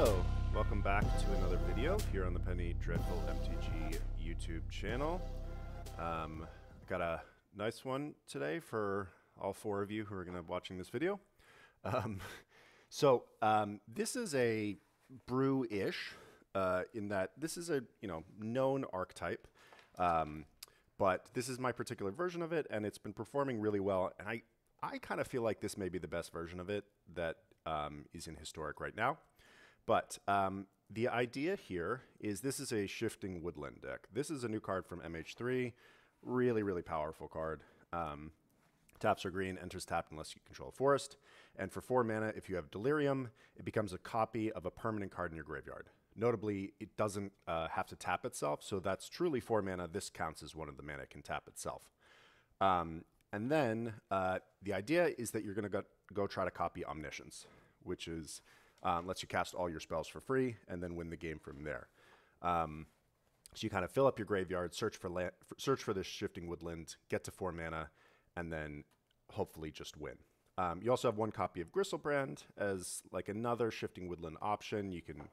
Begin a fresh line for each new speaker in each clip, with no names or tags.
Hello, welcome back to another video here on the Penny Dreadful MTG YouTube channel. Got a nice one today for all four of you who are going to be watching this video. This is a brew-ish in that this is a known archetype, but this is my particular version of it, and it's been performing really well. And I kind of feel like this may be the best version of it that is in Historic right now. But the idea here is this is a Shifting Woodland deck. This is a new card from MH3. Really, really powerful card. Taps are green, enters tapped unless you control a forest. And for 4 mana, if you have Delirium, it becomes a copy of a permanent card in your graveyard. Notably, it doesn't have to tap itself, so that's truly 4 mana. This counts as one of the mana it can tap itself. And then the idea is that you're going to go try to copy Omniscience, which is lets you cast all your spells for free and then win the game from there. So you kind of fill up your graveyard, search for this Shifting Woodland, get to 4 mana, and then hopefully just win. You also have 1 copy of Griselbrand as like another Shifting Woodland option. You can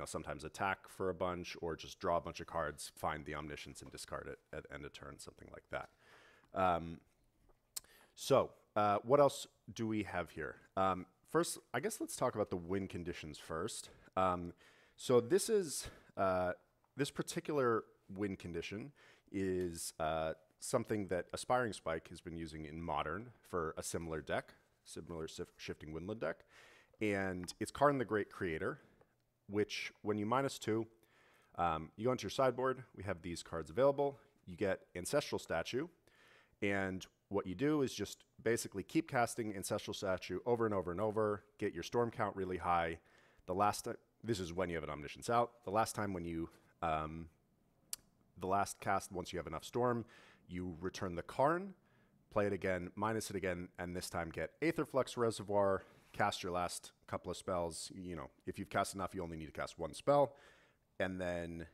sometimes attack for a bunch or just draw a bunch of cards, find the Omniscience and discard it at the end of turn, something like that. What else do we have here? First, I guess let's talk about the win conditions first. So this is this particular win condition is something that Aspiring Spike has been using in Modern for a similar deck, similar Shifting Woodland deck, and it's Karn the Great Creator, which when you -2, you go into your sideboard. We have these cards available. You get Ancestral Statue, and what you do is just basically keep casting Ancestral Statue over and over and over, get your storm count really high. This is when you have an Omniscience out. The last time when you, the last cast, once you have enough storm, you return the Karn, play it again, minus it again, and this time get Aetherflux Reservoir, cast your last couple of spells. If you've cast enough, you only need to cast 1 spell, and then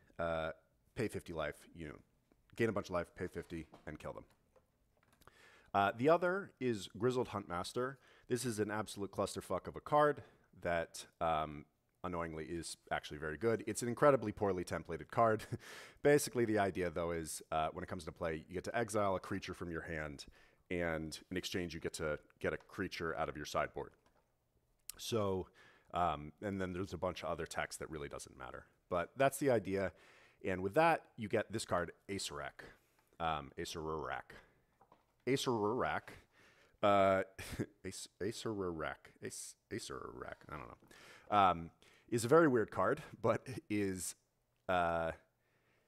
pay 50 life, gain a bunch of life, pay 50, and kill them. The other is Grizzled Huntmaster. This is an absolute clusterfuck of a card that, annoyingly, is actually very good. It's an incredibly poorly templated card. Basically, the idea, though, is when it comes to play, you get to exile a creature from your hand, and in exchange, you get to get a creature out of your sideboard. So, and then there's a bunch of other text that really doesn't matter. But that's the idea. And with that, you get this card, Acererak. Acererak. Acererak, I don't know, is a very weird card, but is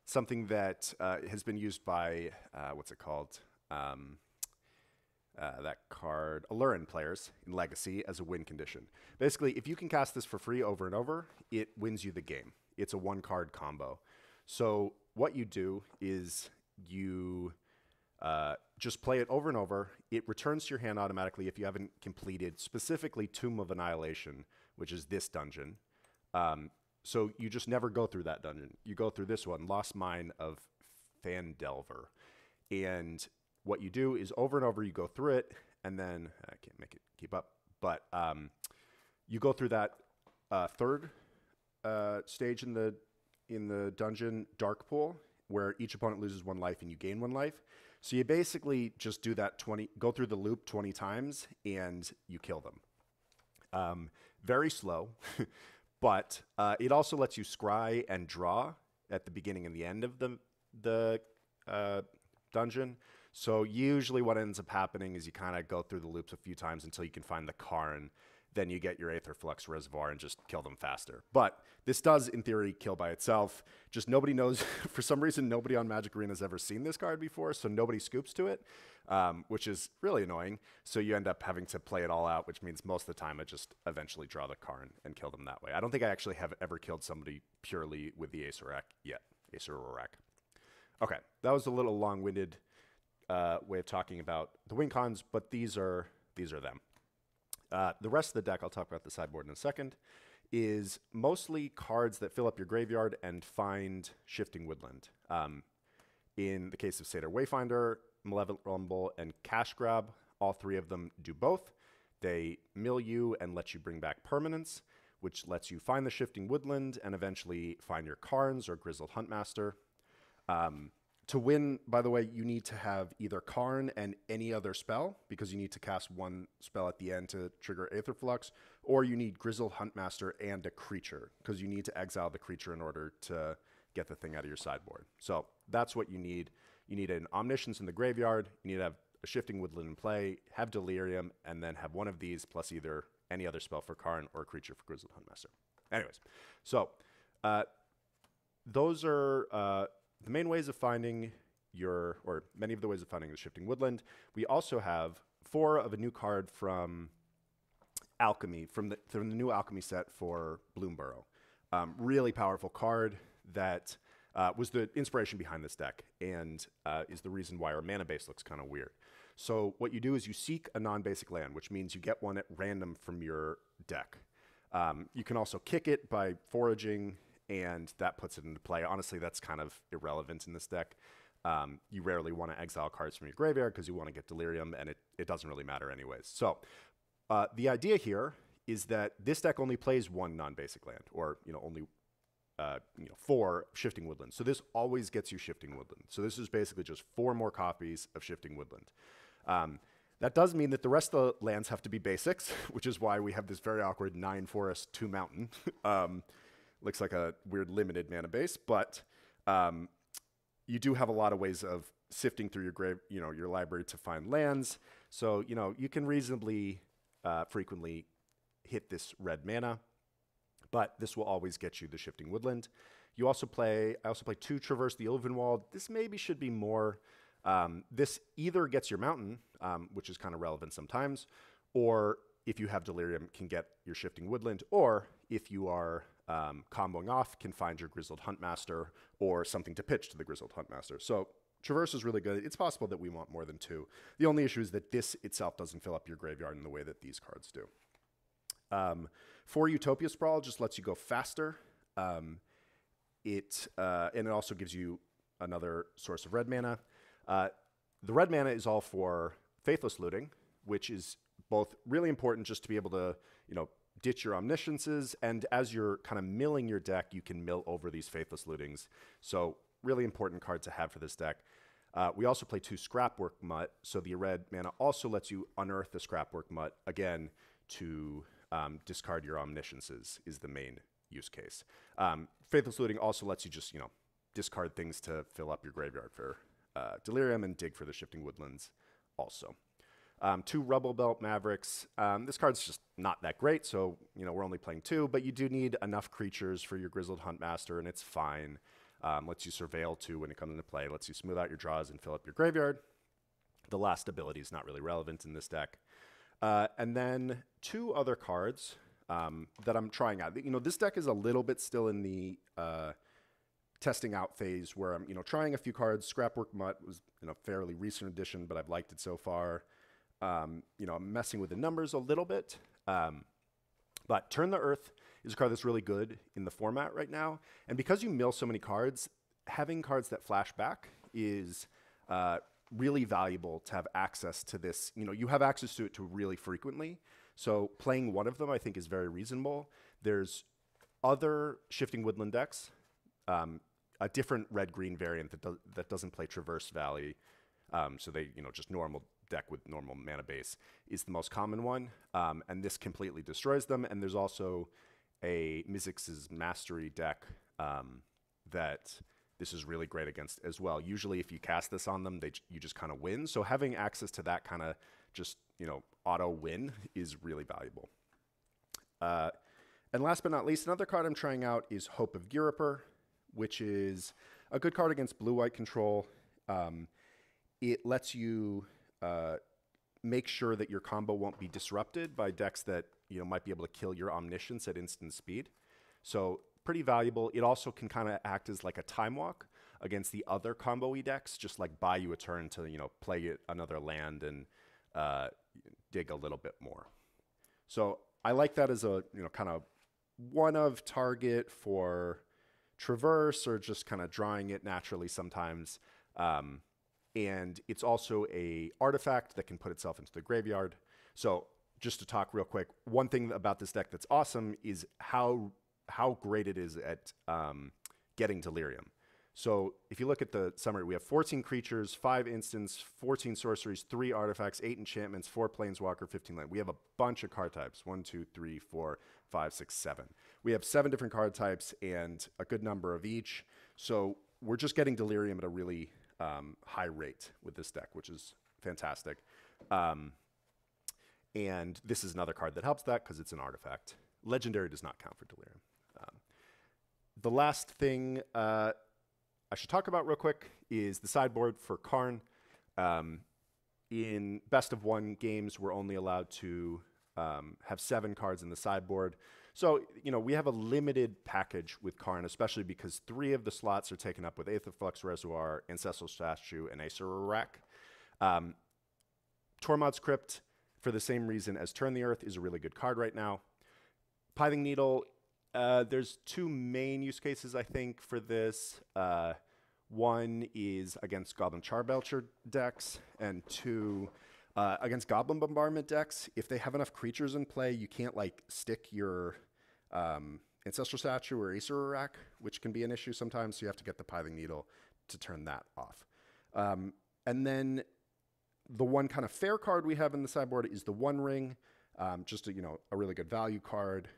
something that has been used by, what's it called, that card, Alurin players in Legacy as a win condition. Basically, if you can cast this for free over and over, it wins you the game. It's a 1-card combo. So what you do is you just play it over and over. It returns to your hand automatically if you haven't completed specifically Tomb of Annihilation, which is this dungeon. So you just never go through that dungeon. You go through this one, Lost Mine of Phandelver. And what you do is over and over you go through it, and then I can't make it keep up, but you go through that third stage in the dungeon, Dark Pool, where each opponent loses 1 life and you gain 1 life. So you basically just do that go through the loop 20 times and you kill them. Very slow, but it also lets you scry and draw at the beginning and the end of the dungeon. So usually what ends up happening is you kind of go through the loops a few times until you can find the Karn. Then you get your Aetherflux Reservoir and just kill them faster. But this does, in theory, kill by itself. Just nobody knows. For some reason, nobody on Magic Arena has ever seen this card before, so nobody scoops to it, which is really annoying. So you end up having to play it all out, which means most of the time I just eventually draw the Karn and kill them that way. I don't think I actually have ever killed somebody purely with the Acererak yet. Acererak. Okay, that was a little long-winded way of talking about the win cons, but these are them. The rest of the deck, I'll talk about the sideboard in a second, is mostly cards that fill up your graveyard and find Shifting Woodland. In the case of Satyr Wayfinder, Malevolent Rumble, and Cash Grab, all 3 of them do both. They mill you and let you bring back permanents. which lets you find the Shifting Woodland and eventually find your Karns or Grizzled Huntmaster. To win, by the way, you need to have either Karn and any other spell, because you need to cast one spell at the end to trigger Aetherflux, or you need Grizzled Huntmaster and a creature, because you need to exile the creature in order to get the thing out of your sideboard. So that's what you need. You need an Omniscience in the graveyard, you need to have a Shifting Woodland in play, have Delirium, and then have one of these plus either any other spell for Karn or a creature for Grizzled Huntmaster. Anyways, so those are the main ways of finding or many of the ways of finding the Shifting Woodland. We also have 4 of a new card from Alchemy, from the new Alchemy set for Bloomburrow. Really powerful card that was the inspiration behind this deck and is the reason why our mana base looks kind of weird. So what you do is you seek a non-basic land, which means you get one at random from your deck. You can also kick it by foraging, and that puts it into play. Honestly, that's kind of irrelevant in this deck. You rarely want to exile cards from your graveyard because you want to get Delirium, and it doesn't really matter anyways. So the idea here is that this deck only plays 1 non-basic land, or only 4 Shifting Woodland. So this always gets you Shifting Woodland. So this is basically just 4 more copies of Shifting Woodland. That does mean that the rest of the lands have to be basics, which is why we have this very awkward 9 forest, 2 mountain. Looks like a weird limited mana base, but you do have a lot of ways of sifting through your library to find lands. So, you can reasonably frequently hit this red mana, but this will always get you the Shifting Woodland. I also play 2 Traverse the Ulvenwald. This maybe should be more. This either gets your mountain, which is kind of relevant sometimes, or if you have Delirium, can get your Shifting Woodland, or if you are comboing off, can find your Grizzled Huntmaster or something to pitch to the Grizzled Huntmaster. So Traverse is really good. It's possible that we want more than 2. The only issue is that this itself doesn't fill up your graveyard in the way that these cards do. For Utopia Sprawl, just lets you go faster. And it also gives you another source of red mana. The red mana is all for Faithless Looting, which is both really important just to be able to, ditch your Omnisciences, and as you're kind of milling your deck, you can mill over these Faithless Lootings. So really important card to have for this deck. We also play 2 Scrapwork Mutt, so the red mana also lets you unearth the Scrapwork Mutt, again, to discard your Omnisciences is the main use case. Faithless Looting also lets you just, discard things to fill up your graveyard for Delirium and dig for the Shifting Woodlands also. 2 Rubblebelt Mavericks. This card's just not that great, so we're only playing 2, but you do need enough creatures for your Grizzled Huntmaster, and it's fine. Lets you Surveil 2 when it comes into play, lets you smooth out your draws and fill up your graveyard. The last ability is not really relevant in this deck. And then 2 other cards that I'm trying out. This deck is a little bit still in the testing out phase where I'm trying a few cards. Scrapwork Mutt was a fairly recent addition, but I've liked it so far. I'm messing with the numbers a little bit. But Turn the Earth is a card that's really good in the format right now. And because you mill so many cards, having cards that flash back is really valuable to have access to this. You have access to it really frequently. So playing one of them, I think, is very reasonable. There's other Shifting Woodland decks, a different red-green variant that doesn't play Traverse Valley. So they, just normal deck with normal mana base is the most common one, and this completely destroys them. And there's also a Mizzix's Mastery deck that this is really great against as well. Usually if you cast this on them, you just kind of win. So having access to that kind of just, auto win is really valuable. And last but not least, another card I'm trying out is Hope of Ghirapur, which is a good card against blue-white control. It lets you make sure that your combo won't be disrupted by decks that might be able to kill your Omniscience at instant speed. So pretty valuable. It also can kind of act as like a time walk against the other combo-y decks, just like buy you a turn to play another land and dig a little bit more. So I like that as a kind of one of target for Traverse or just kind of drawing it naturally sometimes. And it's also a artifact that can put itself into the graveyard. So just to talk real quick, one thing about this deck that's awesome is how great it is at getting Delirium. So if you look at the summary, we have 14 creatures, 5 instants, 14 sorceries, 3 artifacts, 8 enchantments, 4 planeswalker, 15 land. We have a bunch of card types, 1, 2, 3, 4, 5, 6, 7. We have 7 different card types and a good number of each. So we're just getting Delirium at a really high rate with this deck, which is fantastic. And this is another card that helps that because it's an artifact. Legendary does not count for Delirium. The last thing I should talk about real quick is the sideboard for Karn. In best of 1 games, we're only allowed to have 7 cards in the sideboard. So, you know, we have a limited package with Karn, especially because 3 of the slots are taken up with Aetherflux Reservoir, Ancestral Statue, and Acererak. Tormod's Crypt, for the same reason as Turn the Earth, is a really good card right now. Pithing Needle, there's 2 main use cases, I think, for this. One is against Goblin Charbelcher decks, and 2, against Goblin Bombardment decks. If they have enough creatures in play, you can't, like, stick your Ancestral Statue or Acererak, which can be an issue sometimes, so you have to get the Pithing Needle to turn that off. And then the one kind of fair card we have in the sideboard is the One Ring, just a really good value card.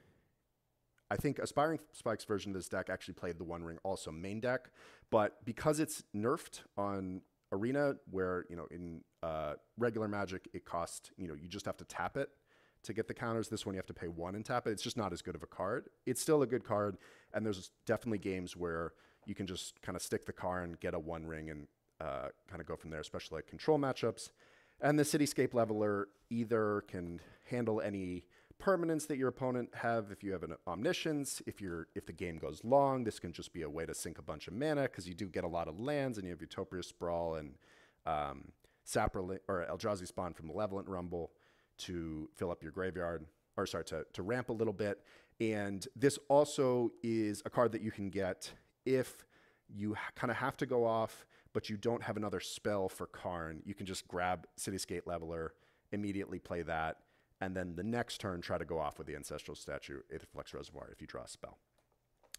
I think Aspiring Spike's version of this deck actually played the One Ring also main deck, but because it's nerfed on Arena, where in regular Magic it costs you just have to tap it to get the counters. This one you have to pay 1 and tap it. It's just not as good of a card. It's still a good card, and there's definitely games where you can just kind of stick the Karn, get a One Ring, and kind of go from there, especially like control matchups. And the Cityscape Leveler either can handle any permanents that your opponent have. If you have an Omniscience, if the game goes long, this can just be a way to sink a bunch of mana because you do get a lot of lands, and you have Utopia Sprawl and Eldrazi Spawn from Malevolent Rumble to fill up your graveyard, or sorry, to ramp a little bit. And this also is a card that you can get if you kind of have to go off, but you don't have another spell for Karn. You can just grab Cityscape Leveler, immediately play that, and then the next turn try to go off with the Ancestral Statue, Aetherflux Reservoir, if you draw a spell.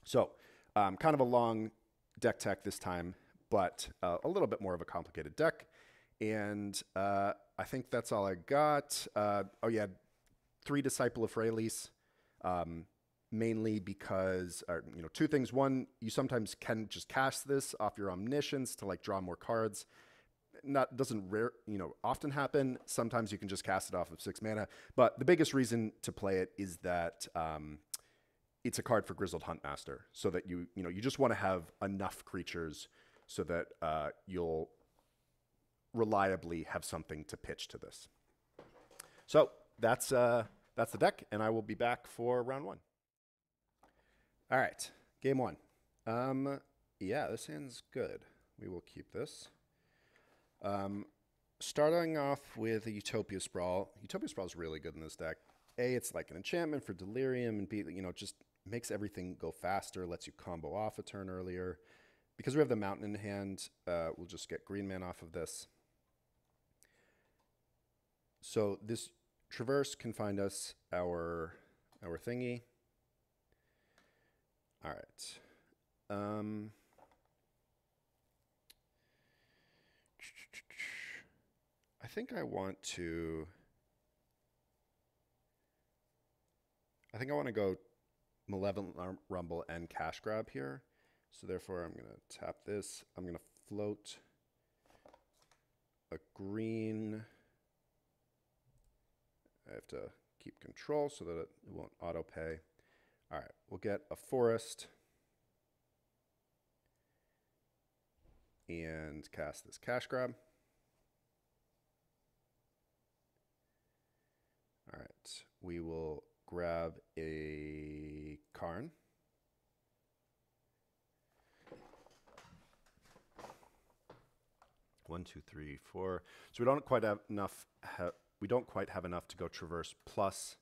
So kind of a long deck tech this time, but a little bit more of a complicated deck. And I think that's all I got. 3 Disciple of Freyalise, mainly because, 2 things. One, you sometimes can just cast this off your Omniscience to like draw more cards. Doesn't often happen. Sometimes you can just cast it off of 6 mana. But the biggest reason to play it is that it's a card for Grizzled Huntmaster, so that you just want to have enough creatures so that you'll reliably have something to pitch to this. So that's the deck, and I will be back for round 1. All right, game 1. Yeah, this hand's good. We will keep this. Starting off with a Utopia Sprawl. Utopia Sprawl is really good in this deck. A, it's like an enchantment for Delirium, and B, just makes everything go faster, lets you combo off a turn earlier. Because we have the Mountain in hand, we'll just get green mana off of this. So this Traverse can find us our thingy. All right. I think I want to go Malevolent Rumble and Cash Grab here. So therefore I'm going to tap this. I'm going to float a green. I have to keep control so that it won't auto pay. All right, we'll get a forest and cast this Cash Grab. All right, we will grab a Karn. One, two, three, four. So we don't quite have enough. We don't quite have enough to go Traverse plus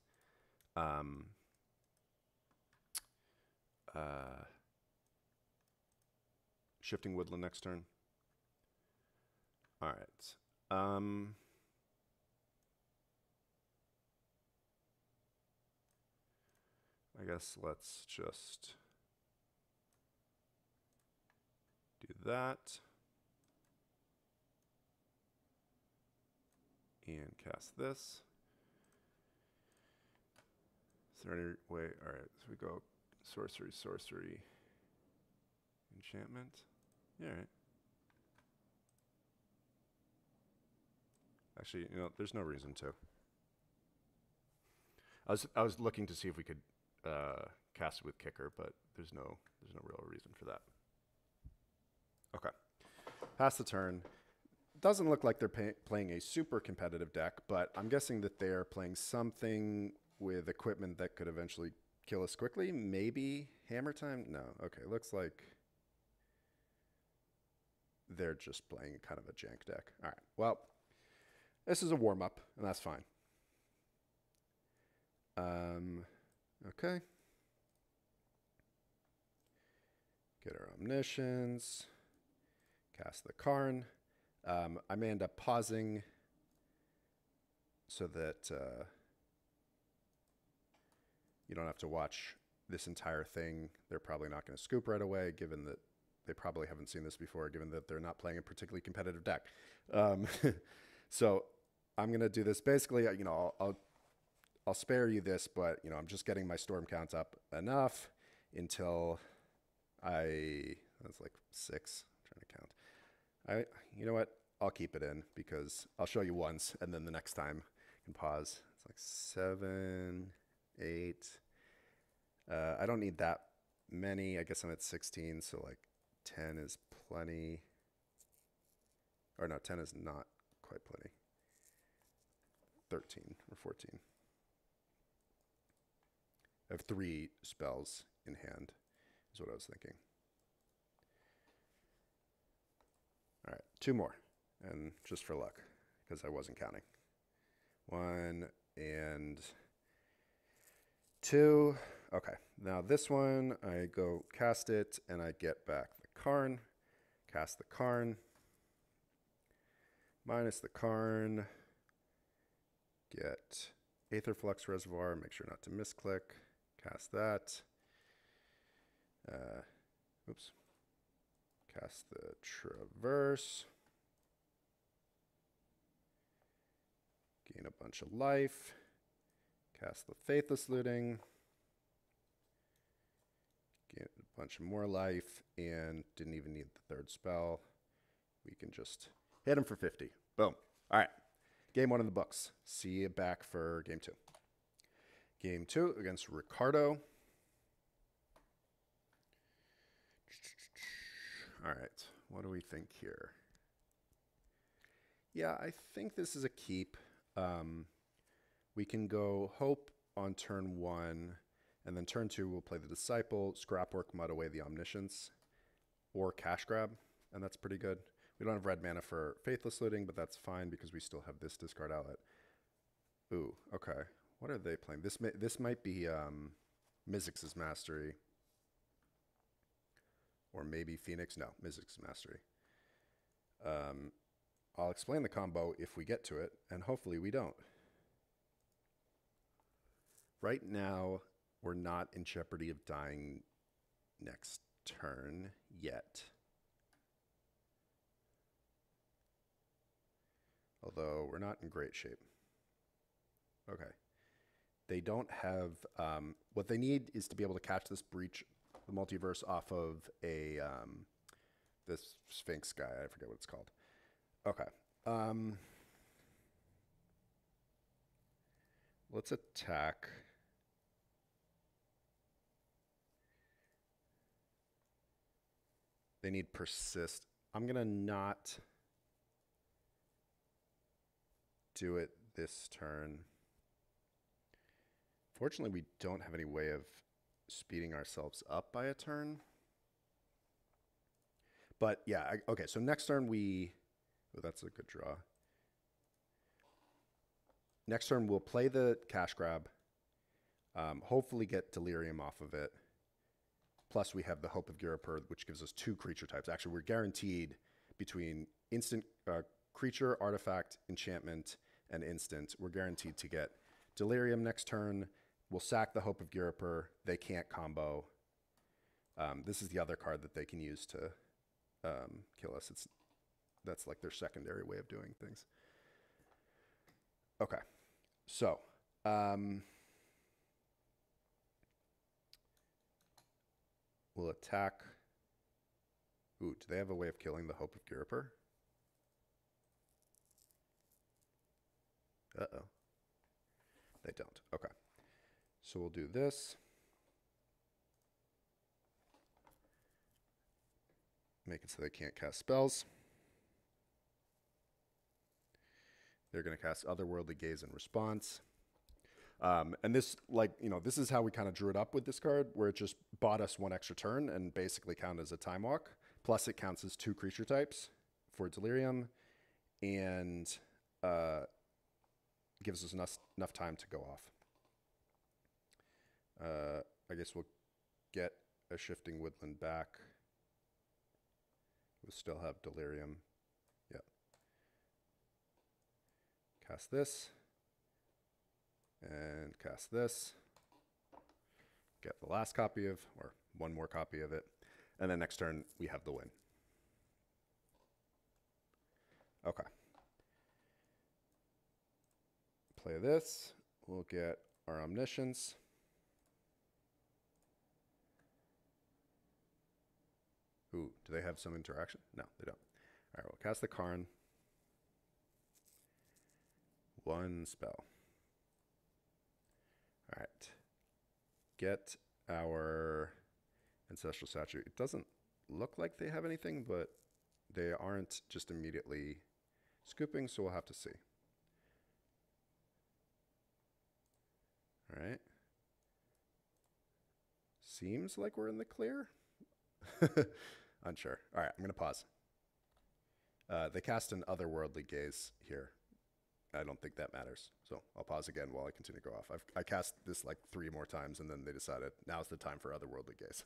Shifting Woodland next turn. All right. I guess let's just do that. And cast this. Is there any way? All right, so we go sorcery, sorcery, enchantment. Yeah, all right. Actually, you know, there's no reason to. I was looking to see if we could cast it with kicker, but there's no real reason for that. Okay, pass the turn. Doesn't look like they're playing a super competitive deck, but I'm guessing that they're playing something with equipment that could eventually kill us quickly. Maybe Hammertime? No. Okay, looks like they're just playing kind of a jank deck. All right, well, this is a warm-up, and that's fine. Okay. Get our Omniscience. Cast the Karn. I may end up pausing so that you don't have to watch this entire thing. They're probably not going to scoop right away, given that they probably haven't seen this before, given that they're not playing a particularly competitive deck. So I'm going to do this. Basically, you know, I'll spare you this, but, you know, I'm just getting my storm count up enough until that's like 6. I'm trying to count. You know what? I'll keep it in because I'll show you once, and then the next time I can pause. It's like 7, 8. I don't need that many. I guess I'm at 16, so like 10 is plenty. Or no, 10 is not quite plenty. 13 or 14. I have 3 spells in hand, is what I was thinking. All right, 2 more, and just for luck, because I wasn't counting. 1 and 2. Okay, now this one, I go cast it, and I get back the Karn. Cast the Karn. Minus the Karn. Get Aetherflux Reservoir, make sure not to misclick. Cast that. Oops. Cast the Traverse. Gain a bunch of life. Cast the Faithless Looting. Gain a bunch of more life, and didn't even need the 3rd spell. We can just hit him for 50. Boom. All right. Game 1 in the books. See you back for game 2. Game 2 against Ricardo. All right. What do we think here? Yeah, I think this is a keep. We can go Hope on turn 1, and then turn 2 we'll play the Disciple, Scrapwork Mutt away the Omniscience, or Cash Grab, and that's pretty good. We don't have red mana for Faithless Looting, but that's fine because we still have this discard outlet. Ooh, okay. What are they playing? This might be Mizzix's Mastery. Or maybe Phoenix. No, Mizzix's Mastery. I'll explain the combo if we get to it, and hopefully we don't. Right now, we're not in jeopardy of dying next turn yet. Although we're not in great shape. Okay. They don't have... what they need is to be able to catch this Breach the Multiverse off of a... this Sphinx guy. I forget what it's called. Okay. Let's attack. They need Persist. I'm going to not do it this turn. Fortunately, we don't have any way of speeding ourselves up by a turn. But yeah, okay, so next turn we... Oh, that's a good draw. Next turn we'll play the Cash Grab. Hopefully get Delirium off of it. Plus we have the Hope of Ghirapur, which gives us 2 creature types. Actually, we're guaranteed between instant creature, artifact, enchantment, and instant. We're guaranteed to get Delirium next turn
we'll sack the Hope of Ghirapur. They can't combo. This is the other card that they can use to kill us. That's like their secondary way of doing things. Okay, so we'll attack. Ooh, do they have a way of killing the Hope of Ghirapur? Uh-oh. They don't. Okay. So we'll do this. Make it so they can't cast spells. They're going to cast Otherworldly Gaze in response. And this, like, you know, this is how we kind of drew it up with this card, where it just bought us one extra turn and basically counted as a time walk. Plus it counts as 2 creature types for Delirium, and gives us enough time to go off. I guess we'll get a Shifting Woodland back. We'll still have Delirium. Yep. Cast this. And cast this. Get the last copy of, or one more copy of it. And then next turn, we have the win. Okay. Play this. We'll get our Omniscience. Ooh, do they have some interaction? No, they don't. All right, we'll cast the Karn. 1 spell. All right. Get our Ancestral Statue. It doesn't look like they have anything, but they aren't just immediately scooping, so we'll have to see. All right. Seems like we're in the clear. Unsure. All right, I'm going to pause. They cast an Otherworldly Gaze here. I don't think that matters. So I'll pause again while I continue to go off. I cast this like 3 more times, and then they decided now's the time for Otherworldly Gaze.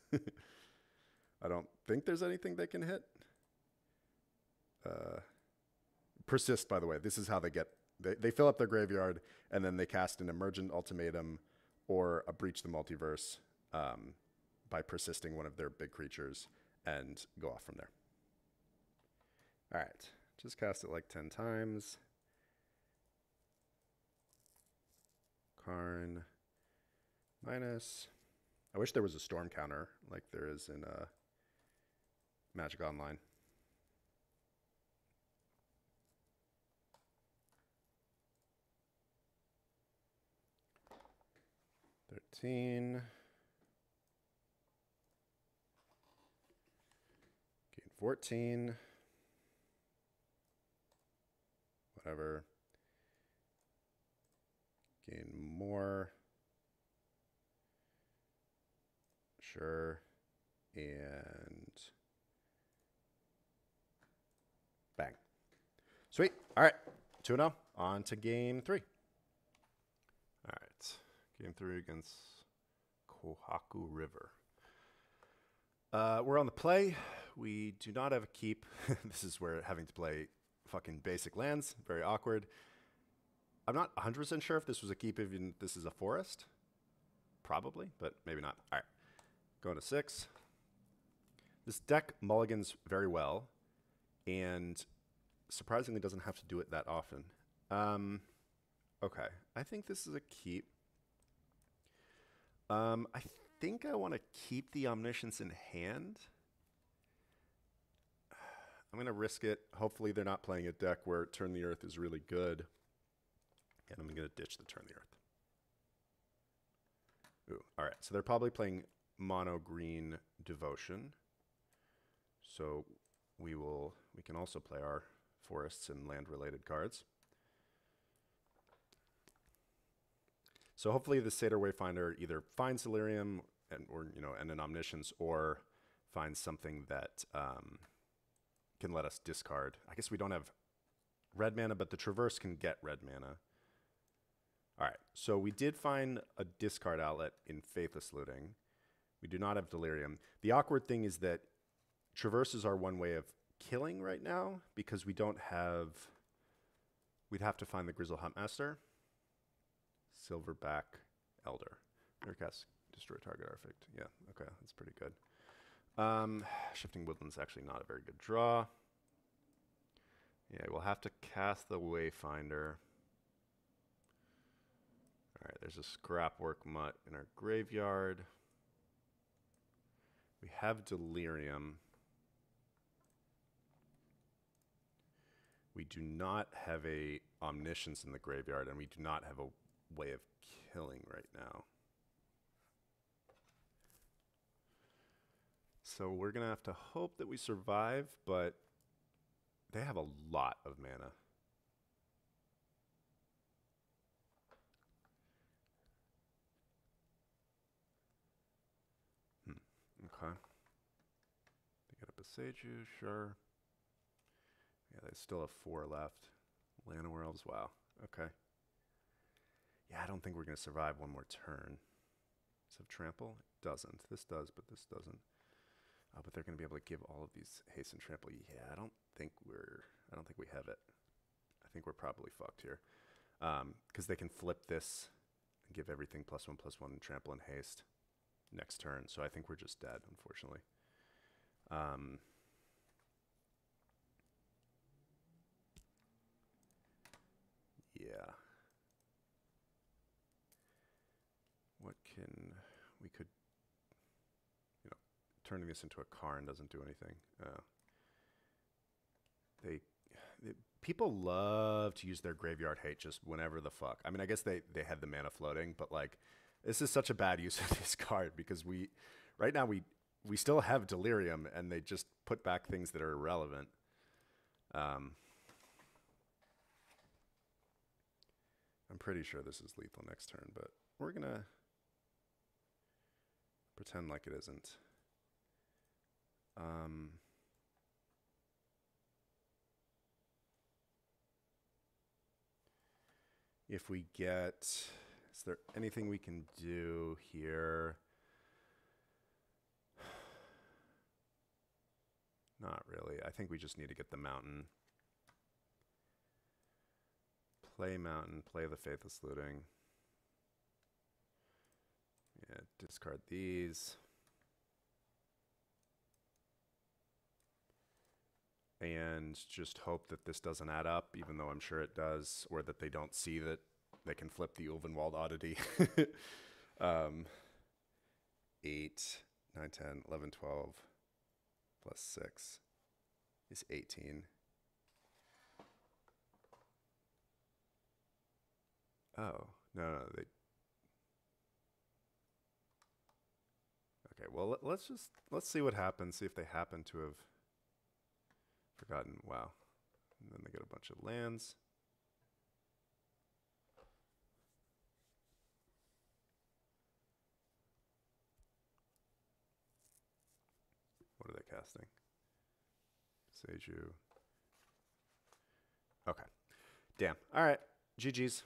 I don't think there's anything they can hit. Persist, by the way. This is how they get... They fill up their graveyard, and then they cast an Emergent Ultimatum or a Breach the Multiverse by persisting one of their big creatures and go off from there. All right. Just cast it like 10 times. Karn minus. I wish there was a storm counter like there is in Magic Online. Gain 14. Whatever. Gain more. Sure. And bang. Sweet. All right. 2-0. On to game 3. All right. Game 3 against Kohaku River. We're on the play. We do not have a keep. This is where having to play fucking basic lands. Very awkward. I'm not 100% sure if this was a keep, even this is a forest. Probably, but maybe not. All right. Going to 6. This deck mulligans very well, and surprisingly doesn't have to do it that often. Okay. I think this is a keep. I think I want to keep the Omniscience in hand. I'm going to risk it. Hopefully they're not playing a deck where Turn the Earth is really good. And I'm going to ditch the Turn the Earth. Ooh, all right. So they're probably playing mono green Devotion. So we can also play our forests and land related cards. So hopefully the Satyr Wayfinder either finds Delirium and an Omniscience, or finds something that can let us discard. I guess we don't have red mana, but the Traverse can get red mana. All right, so we did find a discard outlet in Faithless Looting. We do not have Delirium. The awkward thing is that Traverses are one way of killing right now, because we don't have... We'd have to find the Grizzled Huntmaster. Silverback Elder. Or cast destroy target artifact. Yeah, okay, that's pretty good. Shifting Woodland's actually not a very good draw. Yeah, we'll have to cast the Wayfinder. Alright, there's a Scrapwork Mutt in our graveyard. We have Delirium. We do not have a Omniscience in the graveyard, and we do not have a way of killing right now. So we're going to have to hope that we survive, but they have a lot of mana. Okay. They get up a Seiju, sure. Yeah, they still have 4 left. Llanowar Elves, wow. Okay. Yeah, I don't think we're going to survive one more turn. Does it have Trample? It doesn't. This does, but this doesn't. Oh, but they're going to be able to give all of these haste and trample. Yeah, I don't think we have it. I think we're probably fucked here. Because they can flip this and give everything +1/+1 trample and haste next turn. So I think we're just dead, unfortunately. Yeah. What can we could, you know, turning this into a Karn doesn't do anything. People love to use their graveyard hate just whenever the fuck. I mean, I guess they had the mana floating, but like, this is such a bad use of this card because right now we still have Delirium and they just put back things that are irrelevant. I'm pretty sure this is lethal next turn, but we're gonna pretend like it isn't. If we get, is there anything we can do here? Not really. I think we just need to get the mountain. Play mountain, play the Faithless Looting. Yeah, discard these. And just hope that this doesn't add up, even though I'm sure it does, or that they don't see that they can flip the Ulvenwald oddity. 8, 9, 10, 11, 12, plus 6 is 18. Oh, no, they... Okay, well, let's see what happens, see if they happen to have forgotten. Wow. And then they get a bunch of lands. What are they casting? Seiju. Okay. Damn. All right. GG's.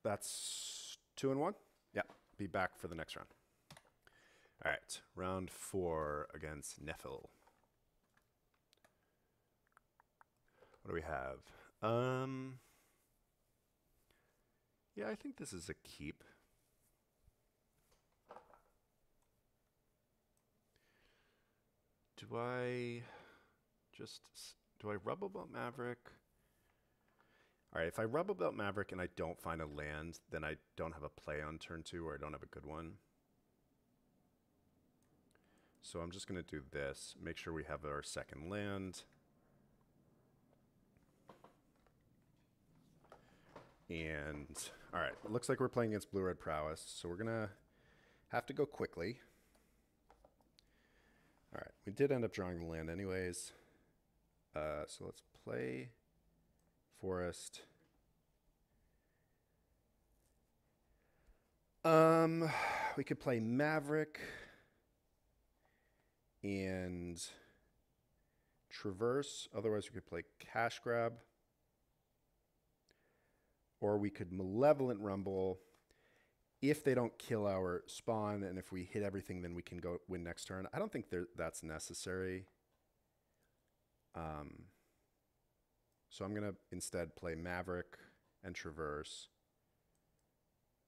That's 2 and 1. Yeah. Be back for the next round. All right. Round 4 against Nephil. What do we have? Yeah, I think this is a keep. Do I Rubblebelt Maverick? All right, if I Rubblebelt Maverick and I don't find a land, then I don't have a play on turn 2, or I don't have a good one. So I'm just going to do this. Make sure we have our second land. And, all right, it looks like we're playing against Blue-Red Prowess, so we're going to have to go quickly. All right, we did end up drawing the land anyways. So let's play Forest. We could play Maverick and Traverse. Otherwise, we could play Cash Grab. Or we could Malevolent Rumble. If they don't kill our spawn, and if we hit everything, then we can go win next turn. I don't think that's necessary. So I'm going to instead play Maverick and Traverse.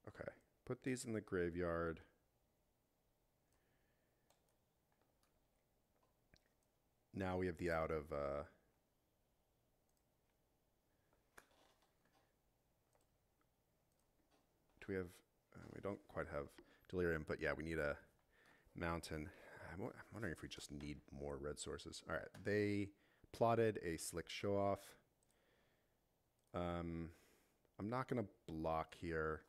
Okay, put these in the graveyard. Now we have the out of... do we have... we don't quite have Delirium, but yeah, we need a mountain. I'm wondering if we just need more red sources. All right, they plotted a slick show-off. I'm not going to block here.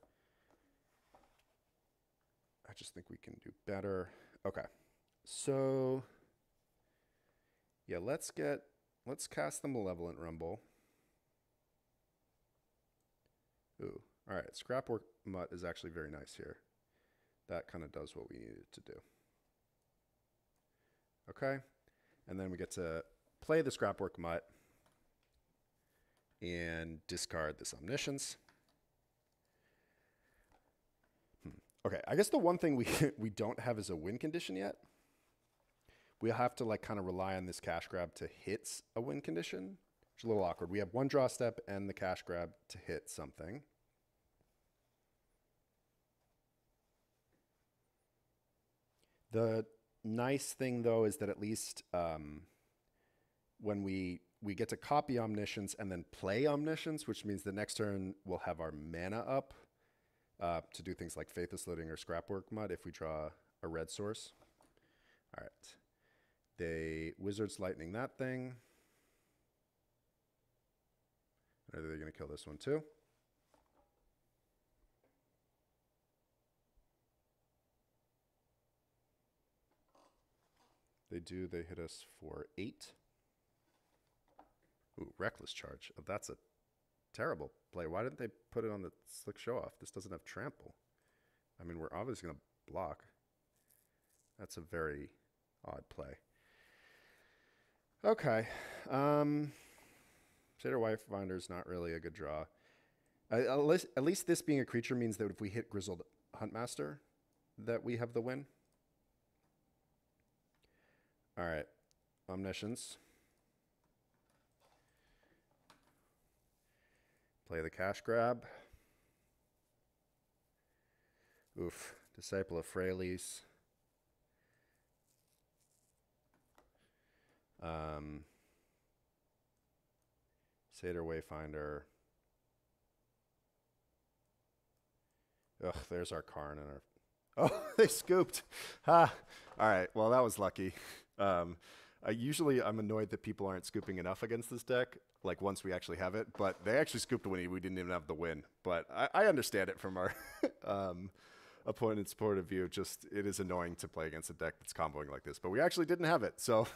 I just think we can do better. Okay, so yeah, let's cast the Malevolent Rumble. Ooh, all right, Scrapwork Mutt is actually very nice here. That kind of does what we needed to do. Okay, and then we get to play the Scrapwork Mutt and discard this Omniscience. Okay, I guess the one thing we don't have is a win condition yet. We'll have to like kind of rely on this cash grab to hit a win condition, which is a little awkward. We have one draw step and the cash grab to hit something. The nice thing though is that at least when we get to copy Omniscience and then play Omniscience, which means the next turn we'll have our mana up to do things like Faithless Looting or Scrapwork Mutt if we draw a red source. All right. They Wizards Lightning that thing. Are they going to kill this one too? They do. They hit us for 8. Ooh, Reckless Charge. Oh, that's a terrible play. Why didn't they put it on the slick show-off? This doesn't have trample. I mean, we're obviously going to block. That's a very odd play. Okay. Satyr Wayfinder is not really a good draw. At least this being a creature means that if we hit Grizzled Huntmaster, that we have the win. All right. Omniscience. Play the cash grab. Oof. Disciple of Freyalise. Satyr Wayfinder. Ugh, there's our Karn and our... Oh, they scooped. Ha. All right, well, that was lucky. Usually I'm annoyed that people aren't scooping enough against this deck, like once we actually have it, but they actually scooped when we didn't even have the win. But I understand it from our opponent's point of view. Just, it is annoying to play against a deck that's comboing like this, but we actually didn't have it. So,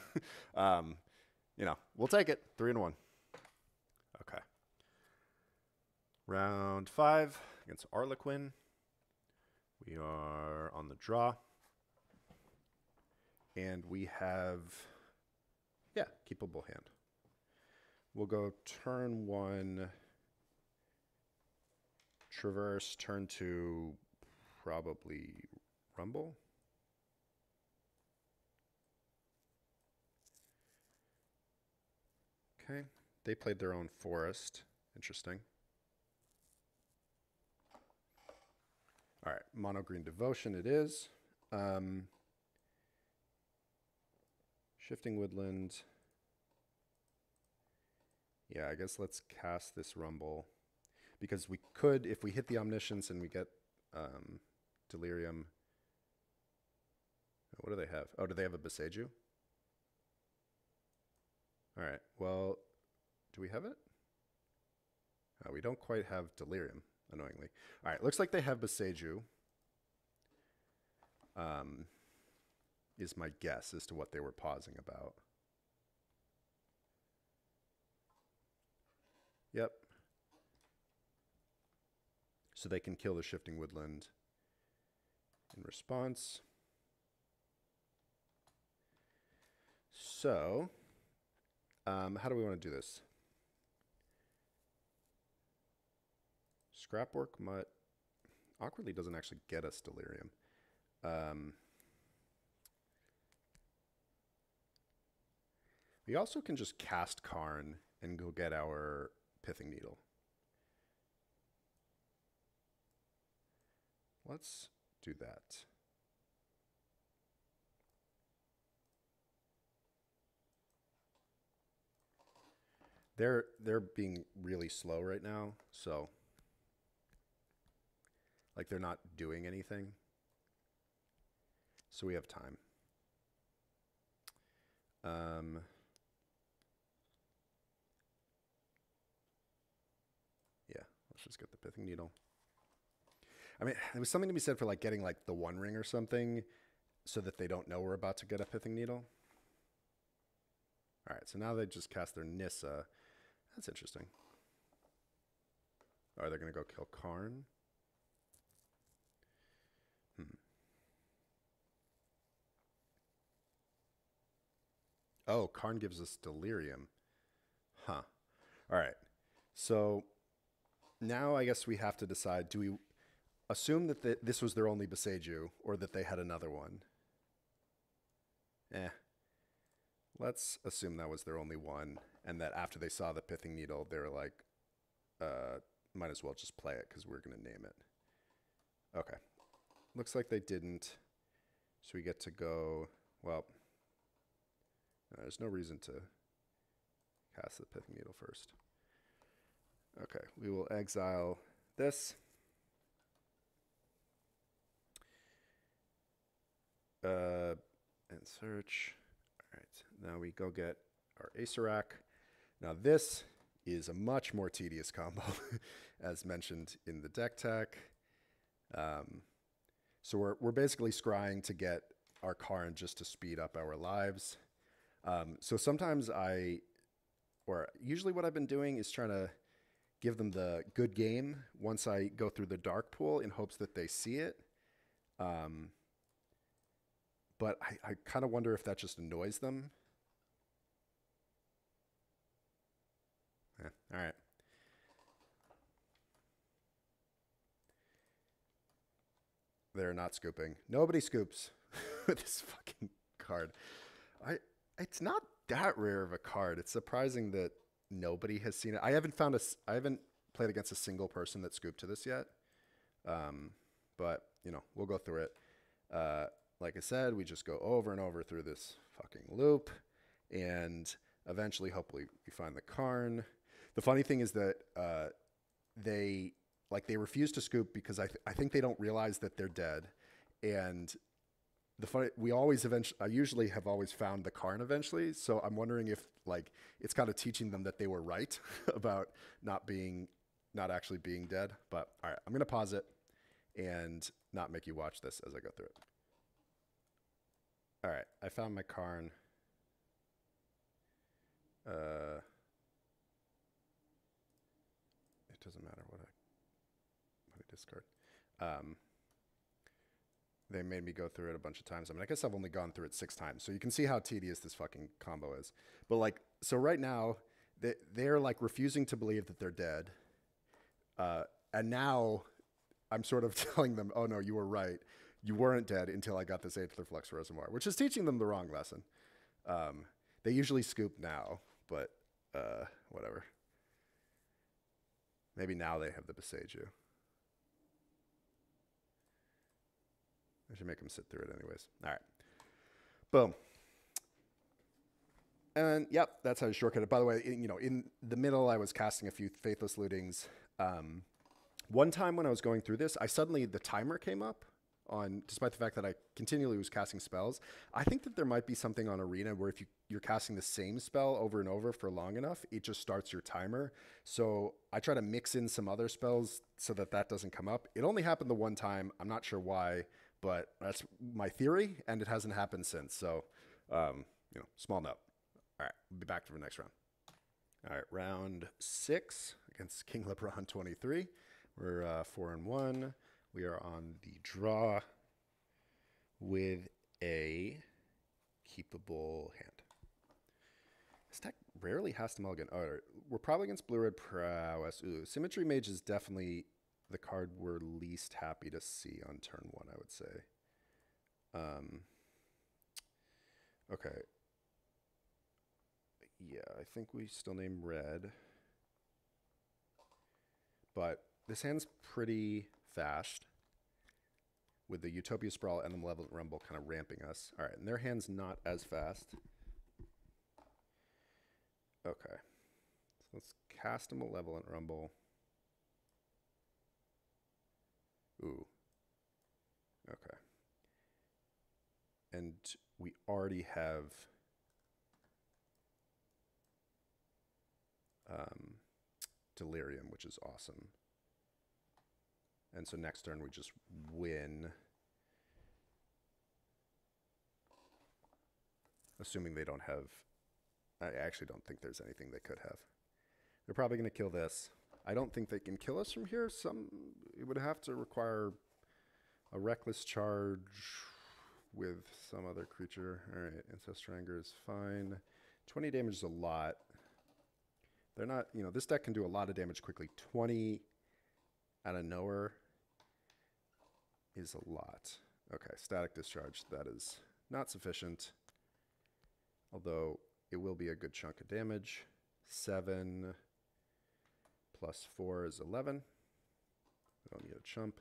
you know, we'll take it. 3-1. Okay. Round 5 against Arlequin. We are on the draw. And we have, yeah, keepable hand. We'll go turn 1, Traverse, turn 2, probably Rumble. Okay, they played their own Forest. Interesting. All right, Mono Green Devotion it is. Shifting Woodland. Yeah, I guess let's cast this Rumble. Because we could, if we hit the Omniscience and we get Delirium. What do they have? Oh, do they have a Boseiju? All right, well, do we have it? Oh, we don't quite have Delirium, annoyingly. All right, looks like they have Boseiju. Is my guess as to what they were pausing about. Yep. So they can kill the Shifting Woodland in response. So, how do we want to do this? Scrapwork Mutt awkwardly doesn't actually get us Delirium. We also can just cast Karn and go get our Pithing Needle.
let's do that. They're being really slow right now, so like they're not doing anything. So we have time. Yeah, let's just get the Pithing Needle. I mean, there was something to be said for like getting like the One Ring or something so that they don't know we're about to get a Pithing Needle. All right, so now they just cast their Nissa. That's interesting. Are they going to go kill Karn? Oh, Karn gives us Delirium. Huh. All right. So now I guess we have to decide, do we assume that this was their only Boseiju or that they had another one? Let's assume that was their only one and that after they saw the Pithing Needle, they were like, might as well just play it because we're going to name it. Okay. Looks like they didn't. So we get to go, well, there's no reason to cast the Pithing Needle first. Okay, we will exile this. And search. All right, now we go get our Acererak. Now this is a much more tedious combo, as mentioned in the deck tech. So we're basically scrying to get our Karn just to speed up our lives. So sometimes usually what I've been doing is trying to give them the good game once I go through the dark pool in hopes that they see it. But I kind of wonder if that just annoys them. Yeah, all right. They're not scooping. Nobody scoops with this fucking card. It's not that rare of a card. It's surprising that nobody has seen it. I haven't played against a single person that scooped to this yet. But you know, we'll go through it. Like I said, we just go over and over through this fucking loop, and eventually, hopefully, we find the Karn. The funny thing is that they refuse to scoop because I think they don't realize that they're dead, and I usually have always found the Karn eventually. So I'm wondering if like it's kind of teaching them that they were right about not actually being dead. But all right, I'm gonna pause it and not make you watch this as I go through it. All right, I found my Karn. It doesn't matter what I discard. They made me go through it a bunch of times. I mean, I guess I've only gone through it 6 times. So you can see how tedious this fucking combo is. But like, so right now, they're like refusing to believe that they're dead. And now I'm sort of telling them, oh no, you were right. You weren't dead until I got this Aetherflux Reservoir, which is teaching them the wrong lesson. They usually scoop now, but whatever. Maybe now they have the Boseiju. I should make them sit through it anyways. All right. Boom. And yep, that's how you shortcut it. By the way, in the middle, I was casting a few Faithless Lootings. One time when I was going through this, the timer came up despite the fact that I continually was casting spells. I think that there might be something on Arena where if you're casting the same spell over and over for long enough, it just starts your timer. So I try to mix in some other spells so that doesn't come up. It only happened the one time. I'm not sure why, but that's my theory, and it hasn't happened since. So, small note. All right, we'll be back for the next round. All right, round 6 against King LeBron 23. We're 4-1. We are on the draw with a keepable hand. This deck rarely has to mulligan. Oh, we're probably against blue-red Prowess. Ooh, Symmetry Mage is definitely the card we're least happy to see on turn 1, I would say. Okay. Yeah, I think we still name red. But this hand's pretty fast.
with the Utopia Sprawl and the Malevolent Rumble kind of ramping us. All right, and their hand's not as fast. Okay. So let's cast a Malevolent Rumble. Ooh. Okay. And we already have Delirium, which is awesome. And so next turn we just win. Assuming they don't have... I actually don't think there's anything they could have. They're probably going to kill this. I don't think they can kill us from here. It would have to require a Reckless Charge with some other creature. All right, Ancestral Anger is fine. 20 damage is a lot. They're not, you know, this deck can do a lot of damage quickly. 20 out of nowhere is a lot. Okay, Static Discharge, that is not sufficient. Although it will be a good chunk of damage. 7 plus 4 is 11. I don't need a chump.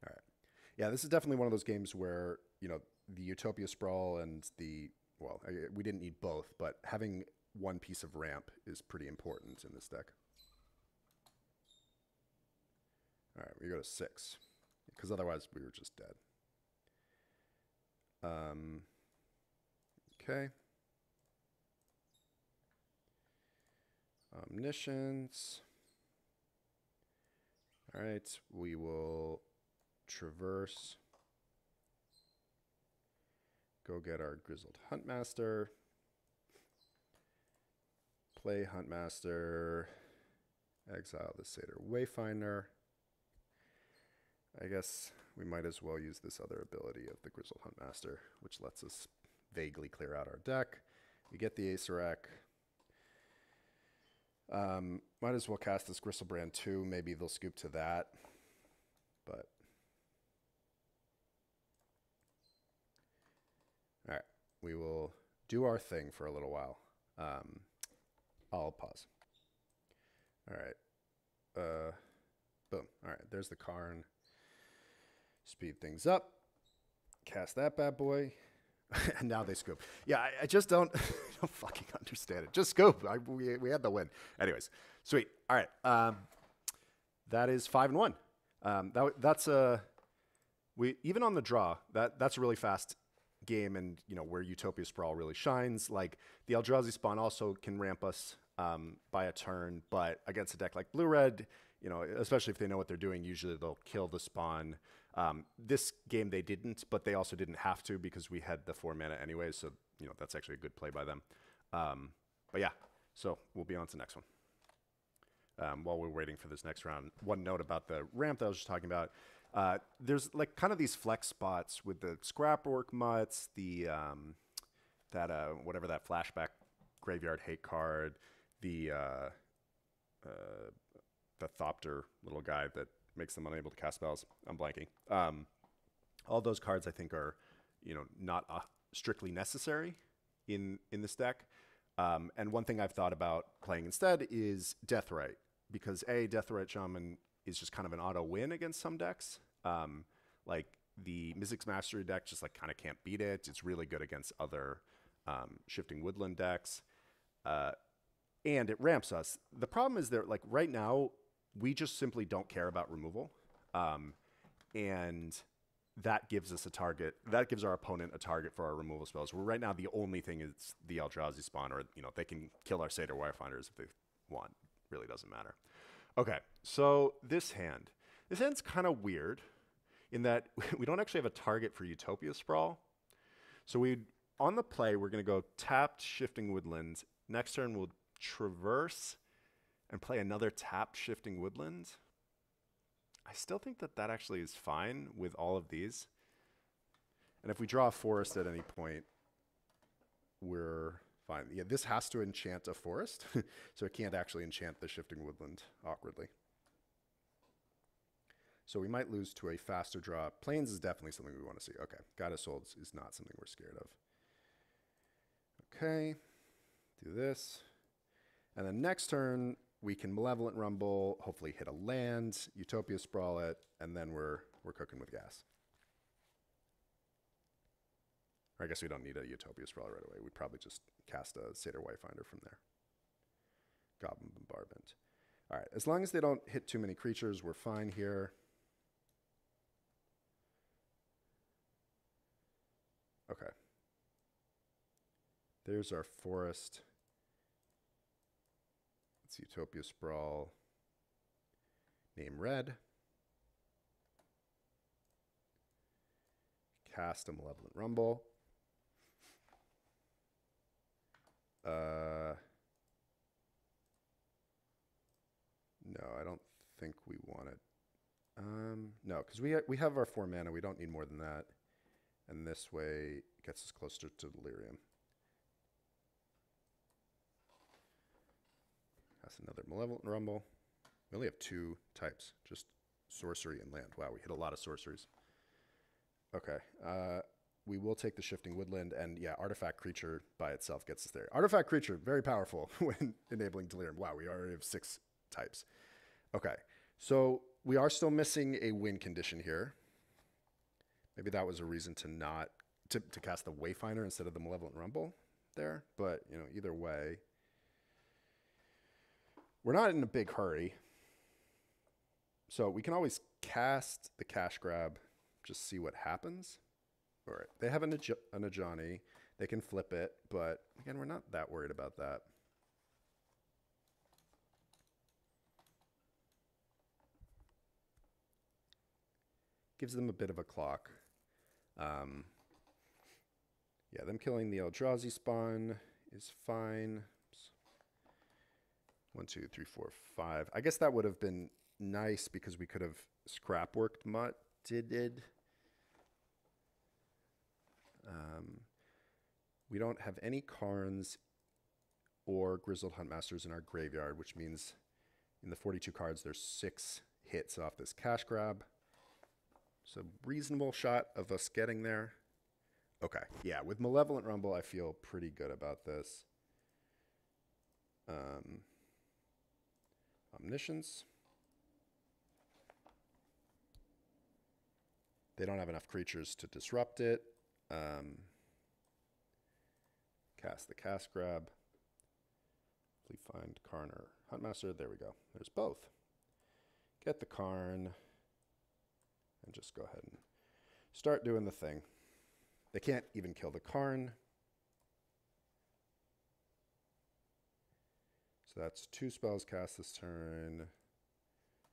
All right. Yeah, this is definitely one of those games where, you know, the Utopia Sprawl and the, well, we didn't need both, but having one piece of ramp is pretty important in this deck. All right, we go to 6, because otherwise we were just dead. Okay. Omniscience. All right, we will traverse. Go get our Grizzled Huntmaster. Play Huntmaster. Exile the Satyr Wayfinder. I guess we might as well use this other ability of the Grizzled Huntmaster, which lets us vaguely clear out our deck. We get the Acererak. Might as well cast this Griselbrand too. Maybe they'll scoop to that. But all right, we will do our thing for a little while. I'll pause. All right. Boom. All right, there's the Karn. Speed things up. Cast that bad boy. And now they scoop. Yeah, I just don't, don't fucking understand it. Just scoop. We had the win. Anyways, sweet. All right. That is 5-1. That's even on the draw, that's a really fast game, and you know where Utopia Sprawl really shines. Like the Eldrazi spawn also can ramp us by a turn, but against a deck like blue red, you know, especially if they know what they're doing, usually they'll kill the spawn. This game they didn't, but they also didn't have to because we had the 4 mana anyway, so you know that's actually a good play by them. But yeah, so we'll be on to the next one. While we're waiting for this next round, one note about the ramp that I was just talking about. There's like kind of these flex spots with the Scrapwork Mutts, the whatever that flashback graveyard hate card, the Thopter little guy that makes them unable to cast spells. I'm blanking. All those cards I think are, you know, not strictly necessary in this deck. And one thing I've thought about playing instead is Deathrite, because Deathrite Shaman is just kind of an auto win against some decks. Like the Mizzix Mastery deck just like kind of can't beat it. It's really good against other Shifting Woodland decks. And it ramps us. The problem is that like right now, we just simply don't care about removal. And that gives us a target. That gives our opponent a target for our removal spells. Where right now the only thing is the Eldrazi spawn, or you know they can kill our Satyr Wayfinders if they want. Really doesn't matter. Okay, so this hand's kind of weird in that we don't actually have a target for Utopia Sprawl. So on the play we're going to go tapped Shifting Woodland. Next turn we'll traverse and play another tapped Shifting Woodland. I still think that actually is fine with all of these. And if we draw a forest at any point, we're fine. Yeah, this has to enchant a forest, so it can't actually enchant the Shifting Woodland awkwardly. So we might lose to a faster draw. Plains is definitely something we want to see. Okay, Goddess Souls is not something we're scared of. Okay, do this. And then next turn,
we can Malevolent Rumble, hopefully hit a land, Utopia Sprawl it, and then we're cooking with gas. Or I guess we don't need a Utopia Sprawl right away. We'd probably just cast a Satyr Wayfinder from there. Goblin Bombardment. All right, as long as they don't hit too many creatures, we're fine here. Okay. There's our forest. It's Utopia Sprawl. Name red. Cast a Malevolent Rumble. No, I don't think we want it. No, because we have our 4 mana. We don't need more than that. And this way it gets us closer to Delirium. That's another Malevolent Rumble. We only have 2 types, just sorcery and land. Wow, we hit a lot of sorceries. Okay, we will take the Shifting Woodland, and yeah, Artifact Creature by itself gets us there. Artifact Creature, very powerful when enabling Delirium. Wow, we already have 6 types. Okay, so we are still missing a win condition here. Maybe that was a reason to not to cast the Wayfinder instead of the Malevolent Rumble there. But you know, either way, we're not in a big hurry, so we can always cast the Cash Grab, just see what happens. All right, they have an Ajani, they can flip it, but again, we're not that worried about that. Gives them a bit of a clock. Yeah, them killing the Eldrazi spawn is fine. 1, 2, 3, 4, 5. I guess that would have been nice because we could have Scrapworked Mutt did. We don't have any Karns or Grizzled Huntmasters in our graveyard, which means in the 42 cards, there's 6 hits off this Cash Grab. So reasonable shot of us getting there. Okay, yeah, with Malevolent Rumble, I feel pretty good about this. Omniscience. They don't have enough creatures to disrupt it. Cast the Cash Grab. Hopefully find Karn or Huntmaster. There we go. There's both. Get the Karn. And just go ahead and start doing the thing. They can't even kill the Karn. So that's 2 spells cast this turn.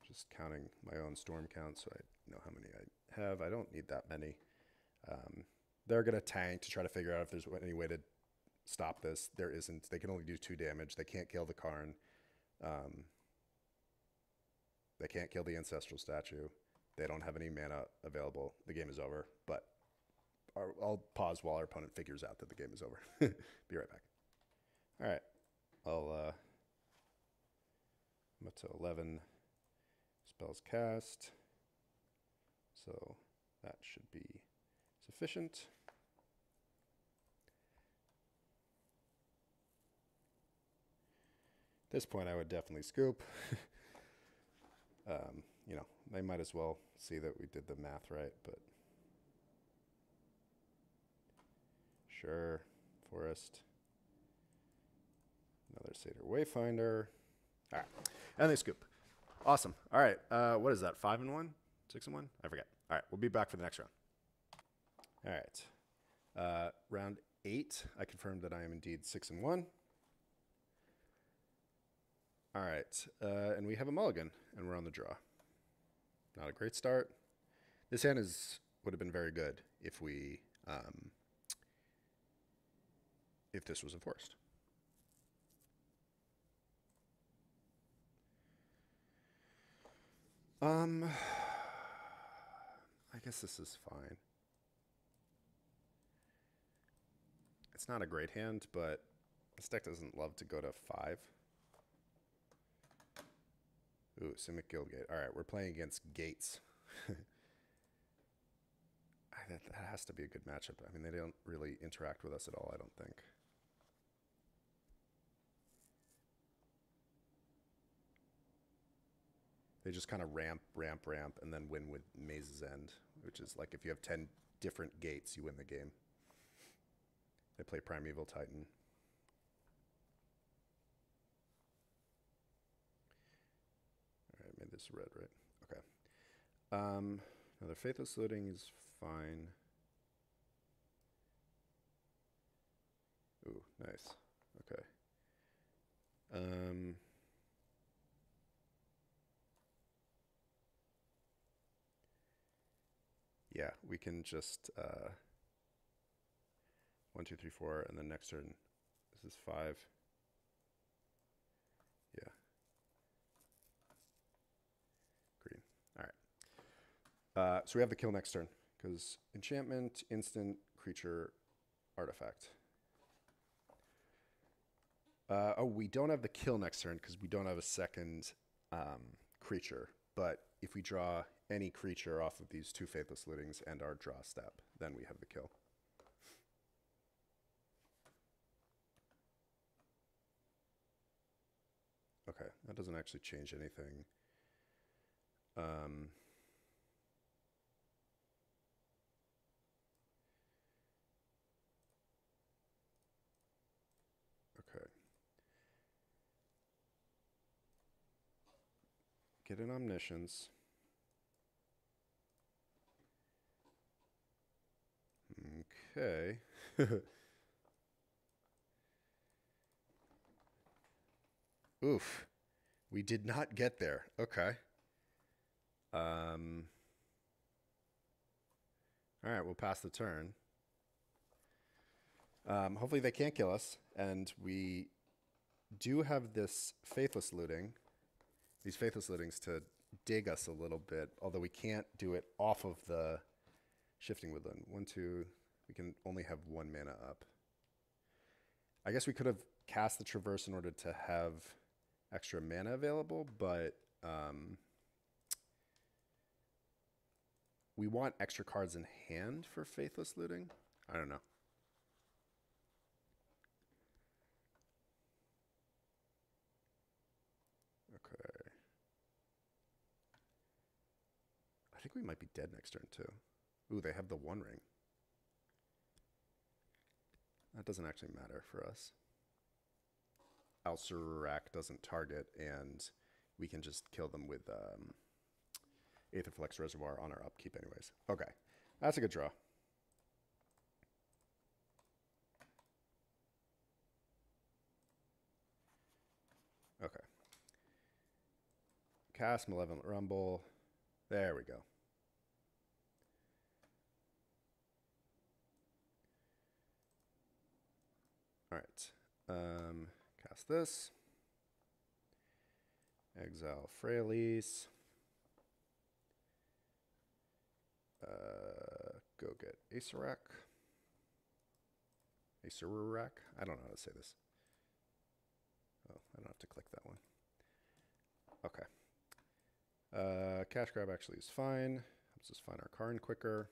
Just counting my own storm count so I know how many I have. I don't need that many. They're going to tank to try to figure out if there's any way to stop this. There isn't. They can only do 2 damage. They can't kill the Karn. They can't kill the Ancestral Statue. They don't have any mana available. The game is over, but I'll pause while our opponent figures out that the game is over. Be right back. All right. I'm up to 11 spells cast, so that should be sufficient. At this point, I would definitely scoop. You know, they might as well see that we did the math right, but sure, forest, another Satyr Wayfinder. All right, and they scoop. Awesome. All right, what is that? 5 and 1, 6 and 1? I forget. All right, we'll be back for the next round. All right, round 8. I confirmed that I am indeed 6 and 1. All right, and we have a mulligan, and we're on the draw. Not a great start. This hand would have been very good if we, if this was enforced. I guess this is fine. It's not a great hand, but this deck doesn't love to go to 5. Ooh, Simic Guildgate. All right, we're playing against Gates. That has to be a good matchup. I mean, they don't really interact with us at all, I don't think. They just kind of ramp, and then win with Maze's End, which is like if you have 10 different gates, you win the game. They play Primeval Titan. All right, I made this red, right? Okay. Another Faithless Looting is fine. Ooh, nice. Okay. Yeah, we can just 1, 2, 3, 4, and then next turn, this is 5. Yeah. Green. All right. So we have the kill next turn, because enchantment, instant, creature, artifact. Oh, we don't have the kill next turn, because we don't have a second creature. But if we draw any creature off of these 2 Faithless Lootings and our draw step, then we have the kill. Okay, that doesn't actually change anything. Okay. Get an Omniscience. Okay. Oof. We did not get there. Okay. All right, we'll pass the turn. Hopefully they can't kill us. And we do have this Faithless Looting. These Faithless Lootings to dig us a little bit, although we can't do it off of the Shifting Woodland. 1, 2, we can only have 1 mana up. I guess we could have cast the Traverse in order to have extra mana available, but we want extra cards in hand for Faithless Looting. I don't know. Okay. I think we might be dead next turn too. Ooh, they have the One Ring. That doesn't actually matter for us. Acererak doesn't target, and we can just kill them with Aetherflux Reservoir on our upkeep anyways. Okay, that's a good draw. Okay. Cast Malevolent Rumble. There we go. All right. Cast this. Exile Freyalise. Go get Acererak. Acererak? I don't know how to say this. Oh, I don't have to click that one. Okay. Cash grab actually is fine. Let's just find our Karn quicker.